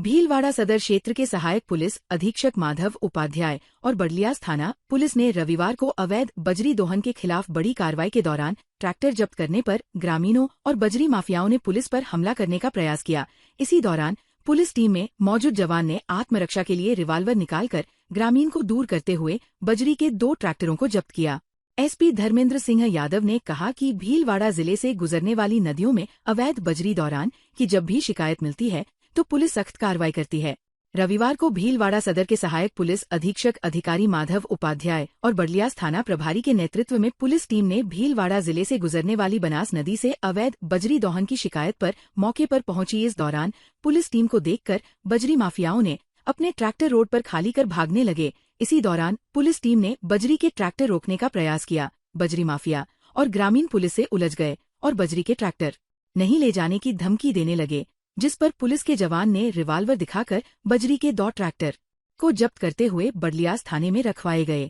भीलवाड़ा सदर क्षेत्र के सहायक पुलिस अधीक्षक माधव उपाध्याय और बड़लियास थाना पुलिस ने रविवार को अवैध बजरी दोहन के खिलाफ बड़ी कार्रवाई के दौरान ट्रैक्टर जब्त करने पर ग्रामीणों और बजरी माफियाओं ने पुलिस पर हमला करने का प्रयास किया। इसी दौरान पुलिस टीम में मौजूद जवान ने आत्मरक्षा के लिए रिवाल्वर निकालकर ग्रामीण को दूर करते हुए बजरी के 2 ट्रैक्टरों को जब्त किया। एसपी धर्मेंद्र सिंह यादव ने कहा कि भीलवाड़ा जिले से गुजरने वाली नदियों में अवैध बजरी दौरान की जब भी शिकायत मिलती है तो पुलिस सख्त कार्रवाई करती है। रविवार को भीलवाड़ा सदर के सहायक पुलिस अधीक्षक अधिकारी माधव उपाध्याय और बड़लियास थाना प्रभारी के नेतृत्व में पुलिस टीम ने भीलवाड़ा जिले से गुजरने वाली बनास नदी से अवैध बजरी दोहन की शिकायत पर मौके पर पहुंची। इस दौरान पुलिस टीम को देखकर बजरी माफियाओं ने अपने ट्रैक्टर रोड पर खाली कर भागने लगे। इसी दौरान पुलिस टीम ने बजरी के ट्रैक्टर रोकने का प्रयास किया। बजरी माफिया और ग्रामीण पुलिस से उलझ गए और बजरी के ट्रैक्टर नहीं ले जाने की धमकी देने लगे, जिस पर पुलिस के जवान ने रिवाल्वर दिखाकर बजरी के 2 ट्रैक्टर को जब्त करते हुए बड़लियास थाने में रखवाए गए।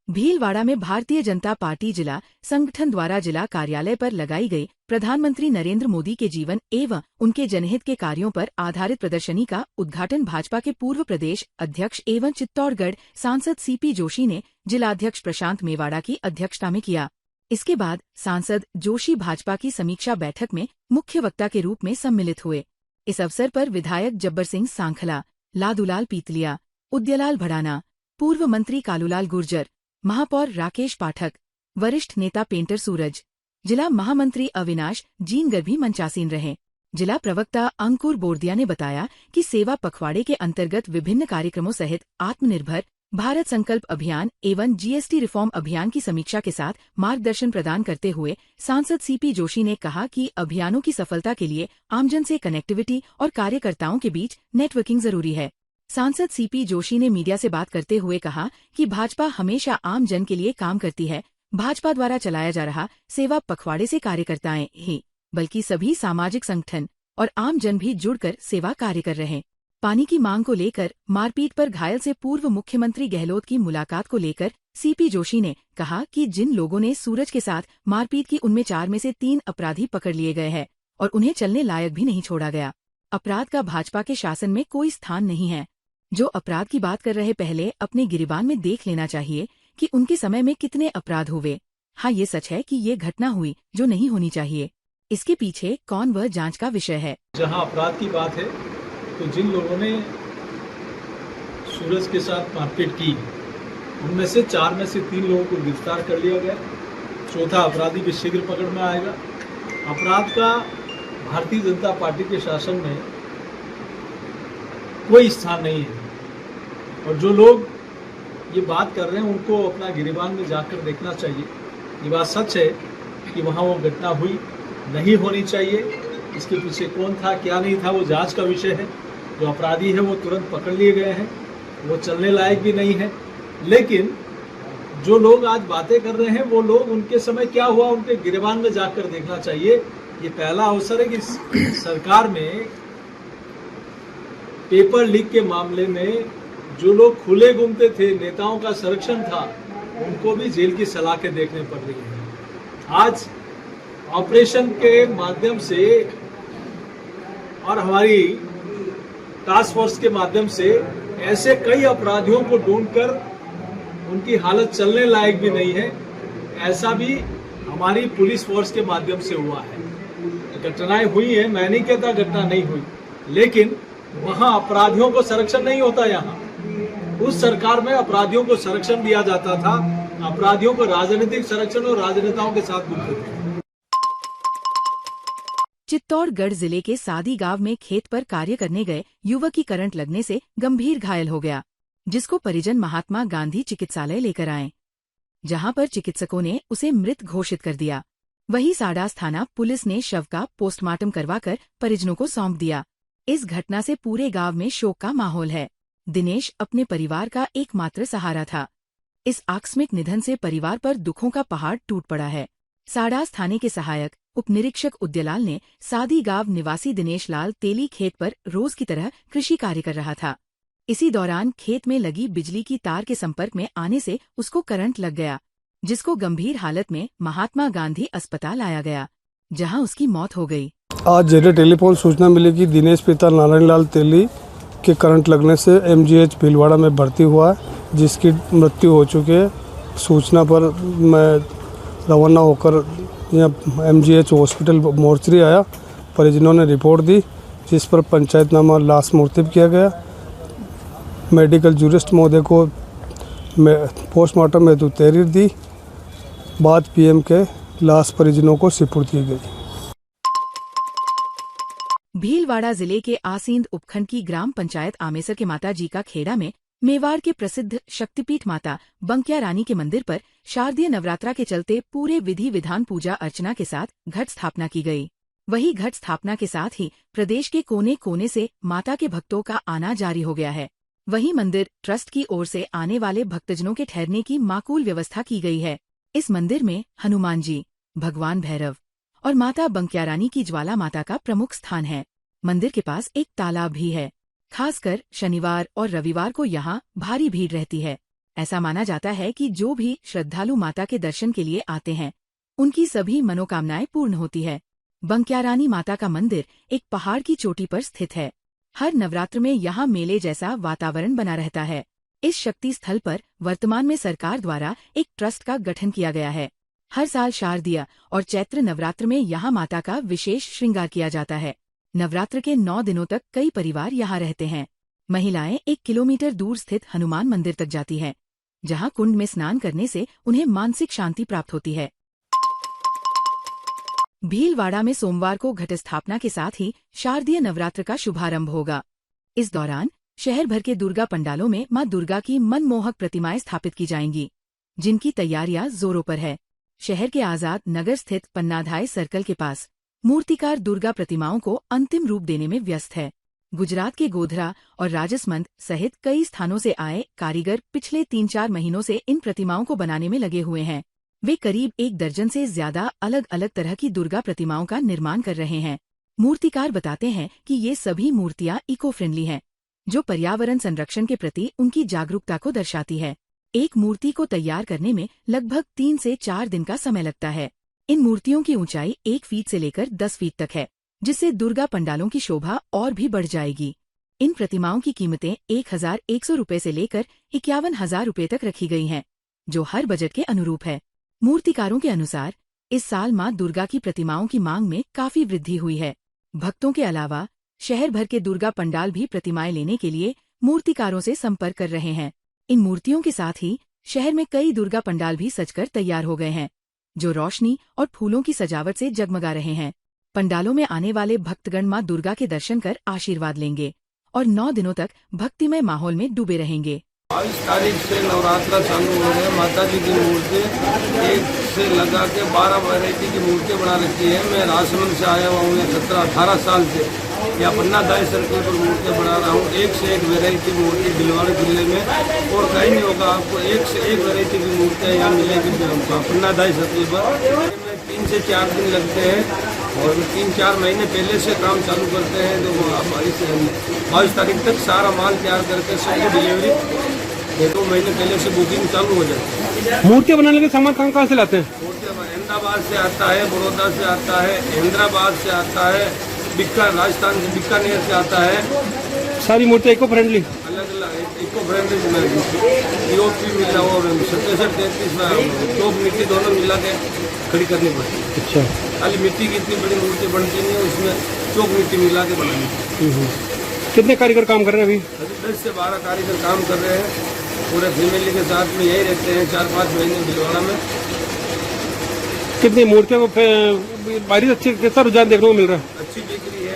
भीलवाड़ा में भारतीय जनता पार्टी जिला संगठन द्वारा जिला कार्यालय पर लगाई गई प्रधानमंत्री नरेंद्र मोदी के जीवन एवं उनके जनहित के कार्यों पर आधारित प्रदर्शनी का उद्घाटन भाजपा के पूर्व प्रदेश अध्यक्ष एवं चित्तौड़गढ़ सांसद सीपी जोशी ने जिलाध्यक्ष प्रशांत मेवाड़ा की अध्यक्षता में किया। इसके बाद सांसद जोशी भाजपा की समीक्षा बैठक में मुख्य वक्ता के रूप में सम्मिलित हुए। इस अवसर पर विधायक जब्बर सिंह सांखला, लादूलाल पीतलिया, उदयलाल भड़ाना, पूर्व मंत्री कालूलाल गुर्जर, महापौर राकेश पाठक, वरिष्ठ नेता पेंटर सूरज, जिला महामंत्री अविनाश जीनगर भी मंचासीन रहे। जिला प्रवक्ता अंकुर बोरदिया ने बताया कि सेवा पखवाड़े के अंतर्गत विभिन्न कार्यक्रमों सहित आत्मनिर्भर भारत संकल्प अभियान एवं जीएसटी रिफॉर्म अभियान की समीक्षा के साथ मार्गदर्शन प्रदान करते हुए सांसद सीपी जोशी ने कहा कि अभियानों की सफलता के लिए आमजन से कनेक्टिविटी और कार्यकर्ताओं के बीच नेटवर्किंग जरूरी है। सांसद सीपी जोशी ने मीडिया से बात करते हुए कहा कि भाजपा हमेशा आम जन के लिए काम करती है। भाजपा द्वारा चलाया जा रहा सेवा पखवाड़े से कार्यकर्ताएं ही बल्कि सभी सामाजिक संगठन और आम जन भी जुड़कर सेवा कार्य कर रहे हैं। पानी की मांग को लेकर मारपीट पर घायल से पूर्व मुख्यमंत्री गहलोत की मुलाकात को लेकर सीपी जोशी ने कहा कि जिन लोगों ने सूरज के साथ मारपीट की उनमें 4 में से 3 अपराधी पकड़ लिए गए हैं और उन्हें चलने लायक भी नहीं छोड़ा गया। अपराध का भाजपा के शासन में कोई स्थान नहीं है। जो अपराध की बात कर रहे पहले अपने गिरिबान में देख लेना चाहिए कि उनके समय में कितने अपराध हुए। हाँ, ये सच है कि ये घटना हुई जो नहीं होनी चाहिए। इसके पीछे कौन वह जांच का विषय है। जहां अपराध की बात है तो जिन लोगों ने सूरज के साथ मारपीट की उनमें से 4 में से 3 लोगों को गिरफ्तार कर लिया गया। चौथा अपराधी भी शीघ्र पकड़ में आएगा। अपराध का भारतीय जनता पार्टी के शासन में कोई स्थान नहीं है और जो लोग ये बात कर रहे हैं उनको अपना गिरिबान में जाकर देखना चाहिए। ये बात सच है कि वहाँ वो घटना हुई, नहीं होनी चाहिए। इसके पीछे कौन था क्या नहीं था वो जांच का विषय है। जो अपराधी है वो तुरंत पकड़ लिए गए हैं, वो चलने लायक भी नहीं है। लेकिन जो लोग आज बातें कर रहे हैं वो लोग उनके समय क्या हुआ उनके गिरिबान में जाकर देखना चाहिए। ये पहला अवसर है कि सरकार में पेपर लीक के मामले में जो लोग खुले घूमते थे, नेताओं का संरक्षण था, उनको भी जेल की सलाखें देखने पड़ रही है। आज ऑपरेशन के माध्यम से और हमारी टास्क फोर्स के माध्यम से ऐसे कई अपराधियों को ढूंढकर उनकी हालत चलने लायक भी नहीं है, ऐसा भी हमारी पुलिस फोर्स के माध्यम से हुआ है। घटनाएं हुई हैं, मैं नहीं कहता घटना नहीं हुई, लेकिन वहां अपराधियों को संरक्षण नहीं होता। यहाँ उस सरकार में अपराधियों को संरक्षण दिया जाता था, अपराधियों को राजनीतिक संरक्षण और राजनेताओं के साथ मिलते थे। चित्तौड़गढ़ जिले के सादी गांव में खेत पर कार्य करने गए युवक की करंट लगने से गंभीर घायल हो गया, जिसको परिजन महात्मा गांधी चिकित्सालय लेकर आए, जहां पर चिकित्सकों ने उसे मृत घोषित कर दिया। वहीं साडास थाना पुलिस ने शव का पोस्टमार्टम करवाकर परिजनों को सौंप दिया। इस घटना से पूरे गांव में शोक का माहौल है। दिनेश अपने परिवार का एकमात्र सहारा था। इस आकस्मिक निधन से परिवार पर दुखों का पहाड़ टूट पड़ा है। साडास थाने के सहायक उप निरीक्षक उदयलाल ने सादी गांव निवासी दिनेश लाल तेली खेत पर रोज की तरह कृषि कार्य कर रहा था। इसी दौरान खेत में लगी बिजली की तार के संपर्क में आने से उसको करंट लग गया, जिसको गंभीर हालत में महात्मा गांधी अस्पताल लाया गया, जहां उसकी मौत हो गई। आज जेरे टेलीफोन सूचना मिली कि दिनेश पिता नारायण लाल तेली के करंट लगने से एमजीएच भीलवाड़ा में भर्ती हुआ है, जिसकी मृत्यु हो चुकी है। सूचना पर मैं रवाना होकर यहाँ एमजीएच हॉस्पिटल मोर्चरी आया। परिजनों ने रिपोर्ट दी, जिस पर पंचायतनामा लाश मुर्तिब किया गया। मेडिकल जूरिस्ट महोदय को पोस्टमार्टम हेतु तहरीर दी। बाद पीएम के लाश परिजनों को सुपुर्द की गई। भीलवाड़ा जिले के आसींद उपखंड की ग्राम पंचायत आमेसर के माता जी का खेड़ा में मेवाड़ के प्रसिद्ध शक्तिपीठ माता बंकिया रानी के मंदिर पर शारदीय नवरात्रा के चलते पूरे विधि विधान पूजा अर्चना के साथ घट स्थापना की गई। वही घट स्थापना के साथ ही प्रदेश के कोने कोने से माता के भक्तों का आना जारी हो गया है। वही मंदिर ट्रस्ट की ओर से आने वाले भक्तजनों के ठहरने की माकूल व्यवस्था की गई है। इस मंदिर में हनुमान जी, भगवान भैरव और माता बंकिया रानी की ज्वाला माता का प्रमुख स्थान है। मंदिर के पास एक तालाब भी है। खासकर शनिवार और रविवार को यहाँ भारी भीड़ रहती है। ऐसा माना जाता है कि जो भी श्रद्धालु माता के दर्शन के लिए आते हैं, उनकी सभी मनोकामनाएं पूर्ण होती है। बंकिया रानी माता का मंदिर एक पहाड़ की चोटी पर स्थित है। हर नवरात्र में यहाँ मेले जैसा वातावरण बना रहता है। इस शक्ति स्थल पर वर्तमान में सरकार द्वारा एक ट्रस्ट का गठन किया गया है। हर साल शारदीय और चैत्र नवरात्र में यहाँ माता का विशेष श्रृंगार किया जाता है। नवरात्र के 9 दिनों तक कई परिवार यहाँ रहते हैं। महिलाएं 1 किलोमीटर दूर स्थित हनुमान मंदिर तक जाती हैं, जहाँ कुंड में स्नान करने से उन्हें मानसिक शांति प्राप्त होती है। भीलवाड़ा में सोमवार को घट स्थापना के साथ ही शारदीय नवरात्र का शुभारंभ होगा। इस दौरान शहर भर के दुर्गा पंडालों में मां दुर्गा की मनमोहक प्रतिमाएं स्थापित की जाएंगी, जिनकी तैयारियां जोरों पर है। शहर के आजाद नगर स्थित पन्नाधाय सर्कल के पास मूर्तिकार दुर्गा प्रतिमाओं को अंतिम रूप देने में व्यस्त है। गुजरात के गोधरा और राजसमंद सहित कई स्थानों से आए कारीगर पिछले 3-4 महीनों से इन प्रतिमाओं को बनाने में लगे हुए हैं। वे करीब 1 दर्जन से ज्यादा अलग अलग तरह की दुर्गा प्रतिमाओं का निर्माण कर रहे हैं। मूर्तिकार बताते हैं कि ये सभी मूर्तियां इको फ्रेंडली हैं, जो पर्यावरण संरक्षण के प्रति उनकी जागरूकता को दर्शाती है। एक मूर्ति को तैयार करने में लगभग 3 से 4 दिन का समय लगता है। इन मूर्तियों की ऊंचाई 1 फीट से लेकर 10 फीट तक है, जिससे दुर्गा पंडालों की शोभा और भी बढ़ जाएगी। इन प्रतिमाओं की कीमतें 1100 रुपये से लेकर 51,000 रुपये तक रखी गई हैं, जो हर बजट के अनुरूप है। मूर्तिकारों के अनुसार इस साल मां दुर्गा की प्रतिमाओं की मांग में काफी वृद्धि हुई है। भक्तों के अलावा शहर भर के दुर्गा पंडाल भी प्रतिमाएं लेने के लिए मूर्तिकारों से संपर्क कर रहे हैं। इन मूर्तियों के साथ ही शहर में कई दुर्गा पंडाल भी सजकर तैयार हो गए हैं, जो रोशनी और फूलों की सजावट से जगमगा रहे हैं। पंडालों में आने वाले भक्तगण मां दुर्गा के दर्शन कर आशीर्वाद लेंगे और 9 दिनों तक भक्तिमय माहौल में डूबे रहेंगे। 22 तारीख से नवरात्रा चालू हो गए। माता जी की मूर्ति 1 से लगा के 12 वैरायटी की मूर्ति बना रखी है। मैं राजसमंद से आया हुआ हूँ 17-18 साल से या पन्नाधाय सर्कल पर मूर्ति बना रहा हूँ। 1 से 1 वैरायटी मूर्ति भीलवाड़ा जिले में और कहीं नहीं होगा। आपको 1 से 1 वैरायटी की मूर्तियाँ यहाँ मिलेगी पन्नाधाय सर्कल पर। 3 से 4 दिन लगते हैं और 3-4 महीने पहले से काम चालू करते हैं। तो इस 22 तारीख तक सारा माल तैयार करके सबको डिलीवरी 2 महीने पहले से बुकिंग चालू हो जाती है। मूर्तियाँ बनाने के सामान कहाँ से लाते हैं? मूर्तियाँ अहमदाबाद से आता है, बड़ौदा से आता है, हैदराबाद से आता है, राजस्थान से बीकानेर से आता है। सारी मूर्तियाँ इको फ्रेंडली, अलग अलग इको फ्रेंडली पीओपी मिला और 77-33 टॉप मिट्टी दोनों मिला के खड़ी करनी पड़ती है। अच्छा, खाली मिट्टी की इतनी बड़ी मूर्ति बनती नहीं है, उसमें चौक मिट्टी मिला के बनानी। कितने कारीगर काम कर रहे हैं अभी? अभी 10 से 12 कारीगर काम कर रहे हैं। पूरे फैमिली के साथ में यही रहते हैं 4-5 महीने भीलवाड़ा में। कितनी मूर्तियों को बारिश अच्छी कैसा रुझान देखने को मिल रहा है? अच्छी बिक्री है।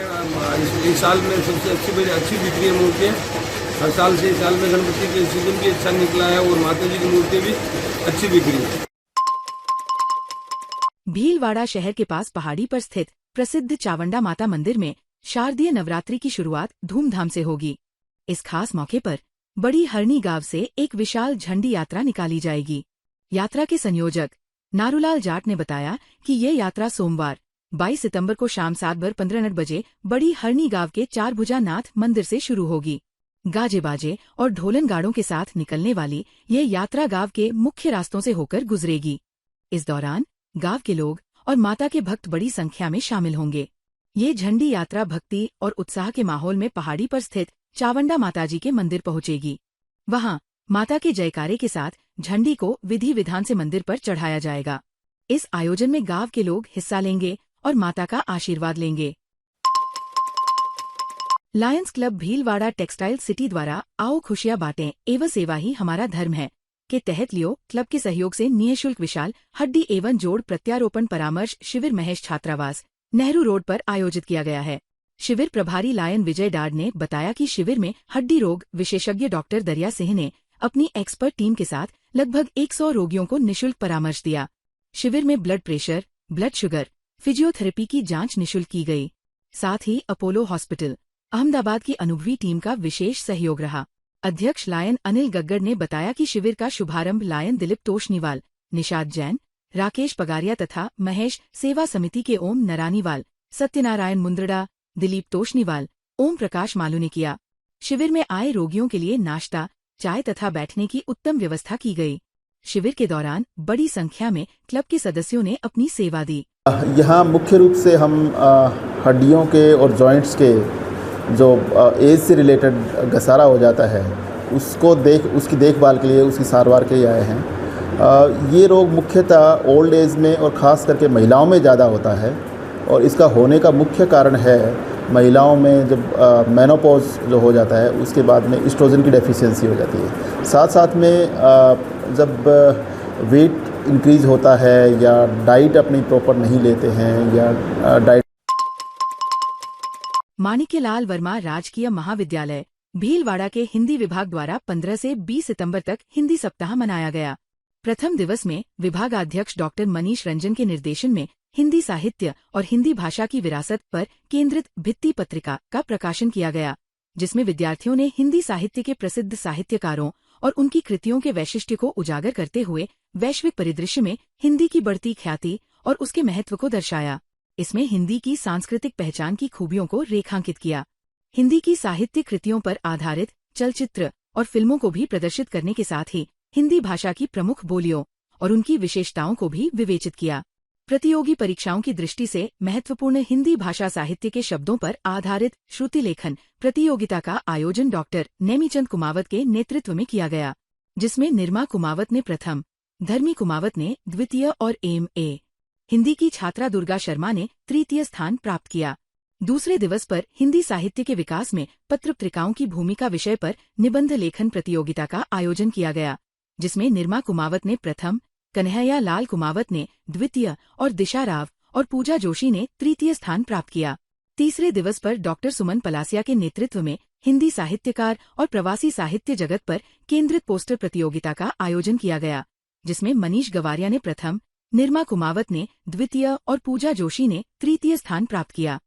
इस साल में सबसे अच्छी बिक्री है मूर्तियाँ। हर साल से इस साल में गणपति के सीजन भी अच्छा निकला है और माता जी की मूर्ति भी अच्छी बिक्री है। भीलवाड़ा शहर के पास पहाड़ी पर स्थित प्रसिद्ध चावंडा माता मंदिर में शारदीय नवरात्रि की शुरुआत धूमधाम से होगी। इस खास मौके पर बड़ी हरणी गांव से एक विशाल झंडी यात्रा निकाली जाएगी। यात्रा के संयोजक नारूलाल जाट ने बताया कि ये यात्रा सोमवार 22 सितंबर को शाम 7:15 बजे बड़ी हरणी गांव के 4 भुजा नाथ मंदिर से शुरू होगी। गाजे बाजे और ढोलन गाड़ों के साथ निकलने वाली ये यात्रा गांव के मुख्य रास्तों से होकर गुजरेगी। इस दौरान गांव के लोग और माता के भक्त बड़ी संख्या में शामिल होंगे। ये झंडी यात्रा भक्ति और उत्साह के माहौल में पहाड़ी पर स्थित चावंडा माताजी के मंदिर पहुंचेगी। वहां माता के जयकारे के साथ झंडी को विधि विधान से मंदिर पर चढ़ाया जाएगा। इस आयोजन में गांव के लोग हिस्सा लेंगे और माता का आशीर्वाद लेंगे। Lions club Bhilwara textile city द्वारा आओ खुशियां बांटें एवं सेवा ही हमारा धर्म है के तहत लियो क्लब के सहयोग से निःशुल्क विशाल हड्डी एवं जोड़ प्रत्यारोपण परामर्श शिविर महेश छात्रावास नेहरू रोड पर आयोजित किया गया है। शिविर प्रभारी लायन विजय डाड ने बताया कि शिविर में हड्डी रोग विशेषज्ञ डॉक्टर दरिया सिंह ने अपनी एक्सपर्ट टीम के साथ लगभग 100 रोगियों को निःशुल्क परामर्श दिया। शिविर में blood pressure, blood sugar, physiotherapy की जांच निःशुल्क की गई। साथ ही अपोलो हॉस्पिटल अहमदाबाद की अनुभवी टीम का विशेष सहयोग रहा। अध्यक्ष लायन अनिल गग्गड़ ने बताया कि शिविर का शुभारंभ लायन दिलीप तोषनीवाल, निषाद जैन, राकेश पगारिया तथा महेश सेवा समिति के ओम नरानीवाल, सत्यनारायण मुंद्रडा, दिलीप तोषनीवाल, ओम प्रकाश मालू ने किया। शिविर में आए रोगियों के लिए नाश्ता, चाय तथा बैठने की उत्तम व्यवस्था की गई। शिविर के दौरान बड़ी संख्या में क्लब के सदस्यों ने अपनी सेवा दी। यहाँ मुख्य रूप से हम हड्डियों के और जॉइंट्स के जो एज से रिलेटेड घसारा हो जाता है उसकी देखभाल के लिए, उसकी सारवार के लिए आए हैं। ये रोग मुख्यतः ओल्ड एज में और ख़ास करके महिलाओं में ज़्यादा होता है और इसका होने का मुख्य कारण है महिलाओं में जब मेनोपॉज जो हो जाता है उसके बाद में एस्ट्रोजन की डेफिशिएंसी हो जाती है। साथ साथ में जब वेट इंक्रीज़ होता है या डाइट अपनी प्रॉपर नहीं लेते हैं या डाइट। माणिक्यलाल वर्मा राजकीय महाविद्यालय भीलवाड़ा के हिंदी विभाग द्वारा 15 से 20 सितंबर तक हिंदी सप्ताह मनाया गया। प्रथम दिवस में विभागाध्यक्ष डॉक्टर मनीष रंजन के निर्देशन में हिंदी साहित्य और हिंदी भाषा की विरासत पर केंद्रित भित्ति पत्रिका का प्रकाशन किया गया, जिसमें विद्यार्थियों ने हिंदी साहित्य के प्रसिद्ध साहित्यकारों और उनकी कृतियों के वैशिष्ट्य को उजागर करते हुए वैश्विक परिदृश्य में हिंदी की बढ़ती ख्याति और उसके महत्व को दर्शाया। इसमें हिंदी की सांस्कृतिक पहचान की खूबियों को रेखांकित किया। हिंदी की साहित्यिक कृतियों पर आधारित चलचित्र और फिल्मों को भी प्रदर्शित करने के साथ ही हिंदी भाषा की प्रमुख बोलियों और उनकी विशेषताओं को भी विवेचित किया। प्रतियोगी परीक्षाओं की दृष्टि से महत्वपूर्ण हिंदी भाषा साहित्य के शब्दों पर आधारित श्रुति लेखन प्रतियोगिता का आयोजन डॉक्टर नेमीचंद कुमावत के नेतृत्व में किया गया, जिसमें निर्मा कुमावत ने प्रथम, धर्मी कुमावत ने द्वितीय और M.A. हिंदी की छात्रा दुर्गा शर्मा ने तृतीय स्थान प्राप्त किया। दूसरे दिवस पर हिंदी साहित्य के विकास में पत्र पत्रिकाओं की भूमिका विषय पर निबंध लेखन प्रतियोगिता का आयोजन किया गया, जिसमें निर्मा कुमावत ने प्रथम, कन्हैया लाल कुमावत ने द्वितीय और दिशा राव और पूजा जोशी ने तृतीय स्थान प्राप्त किया। तीसरे दिवस पर डॉक्टर सुमन पलासिया के नेतृत्व में हिंदी साहित्यकार और प्रवासी साहित्य जगत पर केंद्रित पोस्टर प्रतियोगिता का आयोजन किया गया, जिसमें मनीष गवारिया ने प्रथम, निर्मा कुमावत ने द्वितीय और पूजा जोशी ने तृतीय स्थान प्राप्त किया।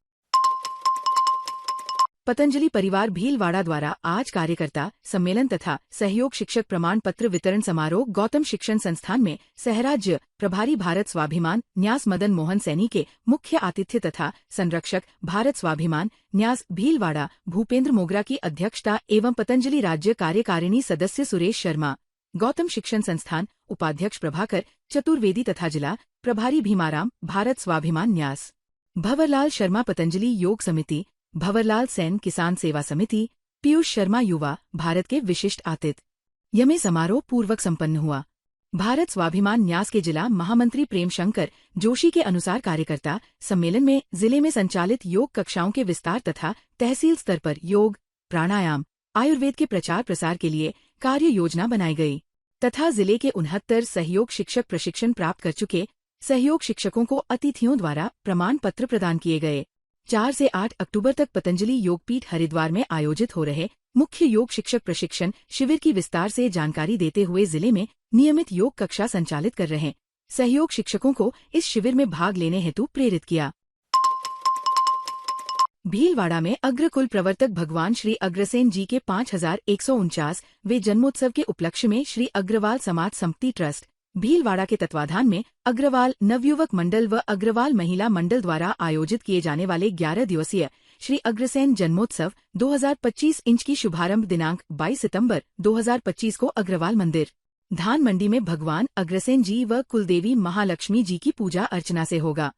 पतंजलि परिवार भीलवाड़ा द्वारा आज कार्यकर्ता सम्मेलन तथा सहयोग शिक्षक प्रमाण पत्र वितरण समारोह गौतम शिक्षण संस्थान में सहराज्य प्रभारी भारत स्वाभिमान न्यास मदन मोहन सैनी के मुख्य आतिथ्य तथा संरक्षक भारत स्वाभिमान न्यास भीलवाड़ा भूपेंद्र मोगरा की अध्यक्षता एवं पतंजलि राज्य कार्यकारिणी सदस्य सुरेश शर्मा, गौतम शिक्षण संस्थान उपाध्यक्ष प्रभाकर चतुर्वेदी तथा जिला प्रभारी भीमाराम भारत स्वाभिमान न्यास, भंवरलाल शर्मा पतंजलि योग समिति, भंवरलाल सेन किसान सेवा समिति, पीयूष शर्मा युवा भारत के विशिष्ट आतिथ्य। यह समारोह पूर्वक संपन्न हुआ। भारत स्वाभिमान न्यास के जिला महामंत्री प्रेम शंकर जोशी के अनुसार कार्यकर्ता सम्मेलन में जिले में संचालित योग कक्षाओं के विस्तार तथा तहसील स्तर पर योग, प्राणायाम, आयुर्वेद के प्रचार प्रसार के लिए कार्य योजना बनाई गई तथा जिले के 69 सहयोग शिक्षक प्रशिक्षण प्राप्त कर चुके सहयोग शिक्षकों को अतिथियों द्वारा प्रमाण पत्र प्रदान किए गए। 4 से 8 अक्टूबर तक पतंजलि योगपीठ हरिद्वार में आयोजित हो रहे मुख्य योग शिक्षक प्रशिक्षण शिविर की विस्तार से जानकारी देते हुए जिले में नियमित योग कक्षा संचालित कर रहे सहयोग शिक्षकों को इस शिविर में भाग लेने हेतु प्रेरित किया। भीलवाड़ा में अग्रकुल प्रवर्तक भगवान श्री अग्रसेन जी के 5149वें जन्मोत्सव के उपलक्ष्य में श्री अग्रवाल समाज संपत्ति ट्रस्ट भीलवाड़ा के तत्वाधान में अग्रवाल नवयुवक मंडल व अग्रवाल महिला मंडल द्वारा आयोजित किए जाने वाले 11 दिवसीय श्री अग्रसेन जन्मोत्सव 2025 इंच की शुभारंभ दिनांक 22 सितंबर 2025 को अग्रवाल मंदिर धान मंडी में भगवान अग्रसेन जी व कुलदेवी महालक्ष्मी जी की पूजा अर्चना से होगा।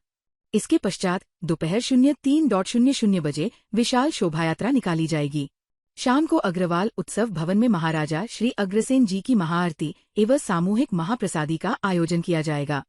इसके पश्चात दोपहर 03:00 बजे विशाल शोभायात्रा निकाली जाएगी। शाम को अग्रवाल उत्सव भवन में महाराजा श्री अग्रसेन जी की महाआरती एवं सामूहिक महाप्रसादी का आयोजन किया जाएगा।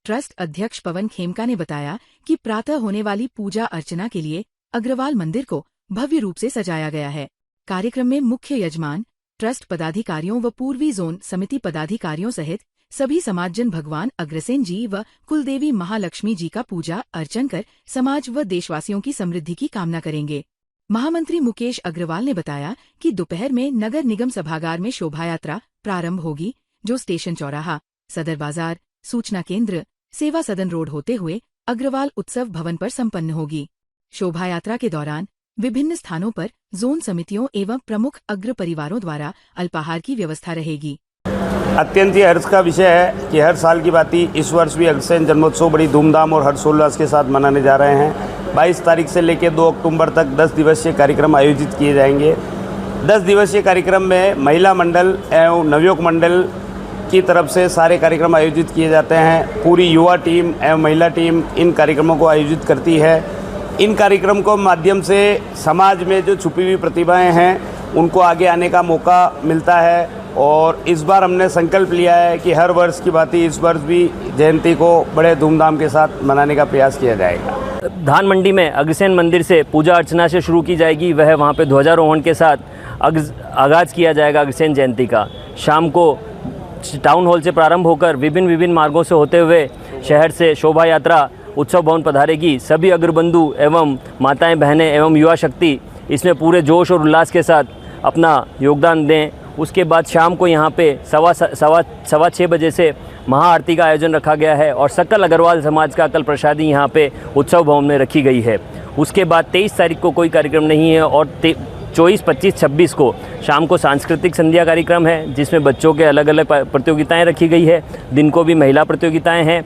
ट्रस्ट अध्यक्ष पवन खेमका ने बताया कि प्रातः होने वाली पूजा अर्चना के लिए अग्रवाल मंदिर को भव्य रूप से सजाया गया है। कार्यक्रम में मुख्य यजमान, ट्रस्ट पदाधिकारियों व पूर्वी जोन समिति पदाधिकारियों सहित सभी समाजजन भगवान अग्रसेन जी व कुलदेवी महालक्ष्मी जी का पूजा अर्चन कर समाज व देशवासियों की समृद्धि की कामना करेंगे। महामंत्री मुकेश अग्रवाल ने बताया कि दोपहर में नगर निगम सभागार में शोभायात्रा प्रारंभ होगी, जो स्टेशन चौराहा, सदर बाजार, सूचना केंद्र, सेवा सदन रोड होते हुए अग्रवाल उत्सव भवन पर संपन्न होगी। शोभायात्रा के दौरान विभिन्न स्थानों पर जोन समितियों एवं प्रमुख अग्र परिवारों द्वारा अल्पाहार की व्यवस्था रहेगी। अत्यंत ही हर्ष का विषय है कि हर साल की भांति इस वर्ष भी अग्रसेन जन्मोत्सव बड़ी धूमधाम और हर्षोल्लास के साथ मनाने जा रहे हैं। 22 तारीख से लेकर 2 अक्टूबर तक 10 दिवसीय कार्यक्रम आयोजित किए जाएंगे। 10 दिवसीय कार्यक्रम में महिला मंडल एवं नवयुवक मंडल की तरफ से सारे कार्यक्रम आयोजित किए जाते हैं। पूरी युवा टीम एवं महिला टीम इन कार्यक्रमों को आयोजित करती है। इन कार्यक्रम को माध्यम से समाज में जो छुपी हुई प्रतिभाएं हैं उनको आगे आने का मौका मिलता है और इस बार हमने संकल्प लिया है कि हर वर्ष की भांति इस वर्ष भी जयंती को बड़े धूमधाम के साथ मनाने का प्रयास किया जाएगा। धान मंडी में अग्रसेन मंदिर से पूजा अर्चना से शुरू की जाएगी। वह वहाँ पे ध्वजारोहण के साथ आगाज़ किया जाएगा अग्रसेन जयंती का। शाम को टाउन हॉल से प्रारंभ होकर विभिन्न मार्गों से होते हुए शहर से शोभा यात्रा उत्सव भवन पधारेगी। सभी अग्रबंधु एवं माताएं, बहनें एवं युवा शक्ति इसमें पूरे जोश और उल्लास के साथ अपना योगदान दें। उसके बाद शाम को यहाँ पे सवा 6 बजे से महाआरती का आयोजन रखा गया है और सकल अग्रवाल समाज का कल प्रसादी यहाँ पे उत्सव भवन में रखी गई है। उसके बाद 23 तारीख को कोई कार्यक्रम नहीं है और 24, 25, 26 को शाम को सांस्कृतिक संध्या कार्यक्रम है जिसमें बच्चों के अलग अलग प्रतियोगिताएं रखी गई है। दिन को भी महिला प्रतियोगिताएं हैं।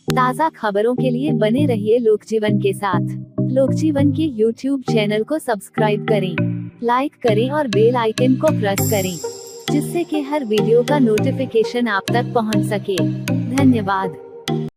ताज़ा खबरों के लिए बने रहिए लोकजीवन के साथ। लोकजीवन के YouTube चैनल को सब्सक्राइब करें, लाइक करें और बेल आइकन को प्रेस करें, जिससे कि हर वीडियो का नोटिफिकेशन आप तक पहुंच सके। धन्यवाद।